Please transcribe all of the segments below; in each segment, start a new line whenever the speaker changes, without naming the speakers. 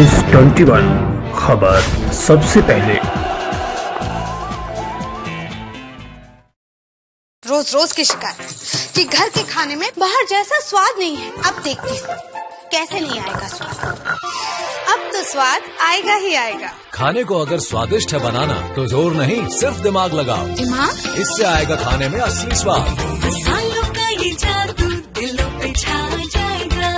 News 21 खबर सबसे पहले।
रोज रोज की शिकायत कि घर के खाने में बाहर जैसा स्वाद नहीं है। अब देखती हूँ कैसे नहीं आएगा स्वाद। अब तो स्वाद आएगा ही आएगा।
खाने को अगर स्वादिष्ट है बनाना तो जोर नहीं सिर्फ दिमाग लगाओ।
दिमाग,
इससे आएगा खाने में असली स्वाद।
मसालों का ये जादू दिलों पे छा जाएगा।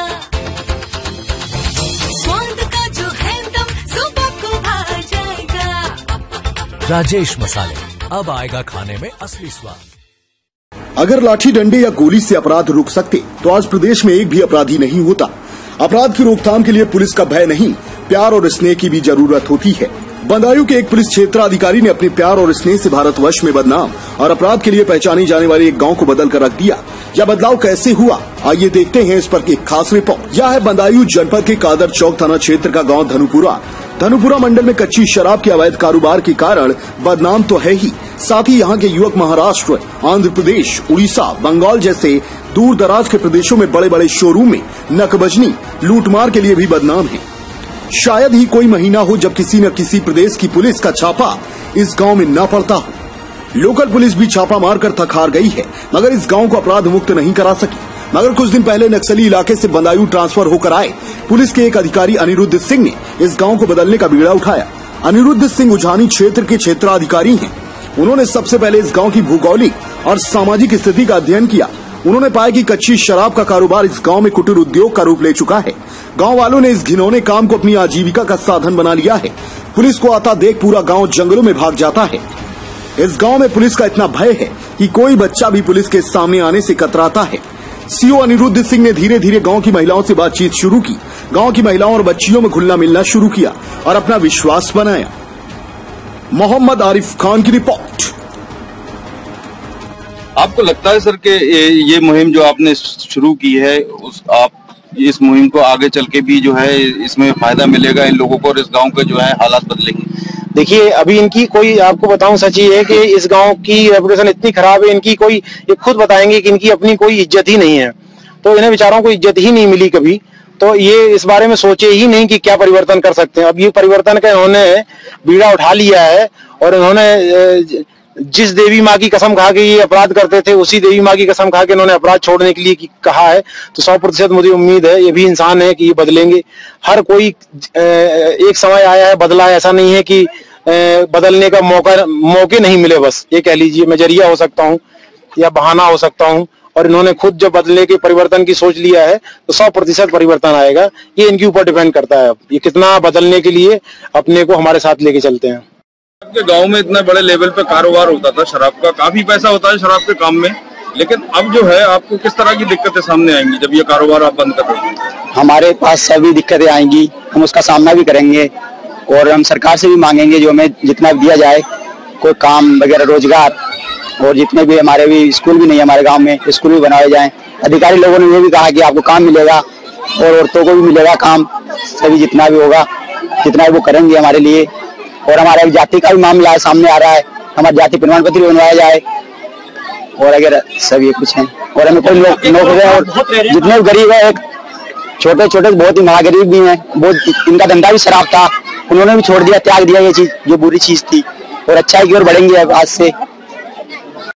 स्वाद का जो है दम जुबान को भा जाएगा।
राजेश मसाले, अब आएगा खाने में असली स्वाद।
अगर लाठी डंडे या गोली से अपराध रुक सकते तो आज प्रदेश में एक भी अपराधी नहीं होता। अपराध की रोकथाम के लिए पुलिस का भय नहीं, प्यार और स्नेह की भी जरूरत होती है। बदायूं के एक पुलिस क्षेत्राधिकारी ने अपने प्यार और स्नेह से भारतवर्ष में बदनाम और अपराध के लिए पहचाने जाने वाले एक गांव को बदल कर रख दिया। यह बदलाव कैसे हुआ, आइए देखते हैं इस पर एक खास रिपोर्ट। यह है बदायूं जनपद के कादर चौक थाना क्षेत्र का गांव धनुपुरा मंडल में कच्ची शराब के अवैध कारोबार के कारण बदनाम तो है ही, साथ ही यहाँ के युवक महाराष्ट्र, आंध्र प्रदेश, उड़ीसा, बंगाल जैसे दूर दराज के प्रदेशों में बड़े बड़े शोरूम में नकबजनी, लूटमार के लिए भी बदनाम है। शायद ही कोई महीना हो जब किसी न किसी प्रदेश की पुलिस का छापा इस गांव में न पड़ता हो। लोकल पुलिस भी छापा मारकर थक हार गई है, मगर इस गांव को अपराध मुक्त नहीं करा सकी। मगर कुछ दिन पहले नक्सली इलाके से बदायूं ट्रांसफर होकर आए पुलिस के एक अधिकारी अनिरुद्ध सिंह ने इस गांव को बदलने का बीड़ा उठाया। अनिरुद्ध सिंह उझानी क्षेत्र के क्षेत्राधिकारी हैं। उन्होंने सबसे पहले इस गांव की भौगोलिक और सामाजिक स्थिति का अध्ययन किया। उन्होंने पाया कि कच्ची शराब का कारोबार इस गांव में कुटीर उद्योग का रूप ले चुका है। गांव वालों ने इस घिनौने काम को अपनी आजीविका का साधन बना लिया है। पुलिस को आता देख पूरा गांव जंगलों में भाग जाता है। इस गांव में पुलिस का इतना भय है कि कोई बच्चा भी पुलिस के सामने आने से कतराता है। सीओ अनिरुद्ध सिंह ने धीरे धीरे गांव की महिलाओं से बातचीत शुरू की। गांव की महिलाओं और बच्चियों में घुलना मिलना शुरू किया और अपना विश्वास बनाया। मोहम्मद आरिफ खान की रिपोर्ट।
आपको लगता है सर कि ये मुहिम जो आपने शुरू की है आप इस मुहिम को आगे चल के भी जो है इसमें फायदा मिलेगा इन लोगों को और इस गांव के जो है हालात बदलेंगे?
देखिए, अभी इनकी कोई, आपको बताऊं सच ही है कि इस गांव की रेपुटेशन इतनी खराब है, इनकी कोई, ये खुद बताएंगे कि इनकी अपनी कोई इज्जत ही नहीं है। तो इन्हें बेचारों को इज्जत ही नहीं मिली कभी। तो ये इस बारे में सोचे ही नहीं कि क्या परिवर्तन कर सकते हैं। अब ये परिवर्तन का इन्होंने बीड़ा उठा लिया है और इन्होंने जिस देवी माँ की कसम खा के ये अपराध करते थे उसी देवी माँ की कसम खा के इन्होंने अपराध छोड़ने के लिए कहा है। तो 100% मुझे उम्मीद है ये भी इंसान है कि ये बदलेंगे। हर कोई एक समय आया है बदला है, ऐसा नहीं है कि बदलने का मौके नहीं मिले। बस ये कह लीजिए मैं जरिया हो सकता हूँ या बहाना हो सकता हूँ। और इन्होंने खुद जब बदलने के परिवर्तन की सोच लिया है तो 100% परिवर्तन आएगा। ये इनके ऊपर डिपेंड करता है अब ये कितना बदलने के लिए अपने को हमारे साथ लेके चलते हैं।
आपके गांव में इतना बड़े लेवल पे कारोबार होता था शराब का, काफी पैसा होता है शराब के काम में, लेकिन अब जो है आपको किस तरह की दिक्कतें सामने आएंगी जब ये कारोबार आप बंद कर देंगे?
हमारे पास सभी दिक्कतें आएंगी, हम उसका सामना भी करेंगे और हम सरकार से भी मांगेंगे जो हमें जितना दिया जाए, कोई काम वगैरह रोजगार, और जितने भी हमारे भी स्कूल भी नहीं है हमारे गाँव में, स्कूल भी बनाए जाए। अधिकारी लोगों ने ये भी कहा कि आपको काम मिलेगा और औरतों को भी मिलेगा काम, सभी जितना भी होगा जितना भी वो करेंगे हमारे लिए। और हमारे जाति का भी मामला है, सामने आ रहा है, हमारी जाति प्रमाण पत्र भी बनवाया जाए और अगर सब ये कुछ है। और हमें कोई नौकरी और जितने भी गरीब है, एक छोटे छोटे बहुत ही महागरीब भी हैं, बहुत इनका धंधा भी शराब था, उन्होंने भी छोड़ दिया, त्याग दिया ये चीज जो बुरी चीज थी और अच्छाई की ओर बढ़ेंगे अब आज से।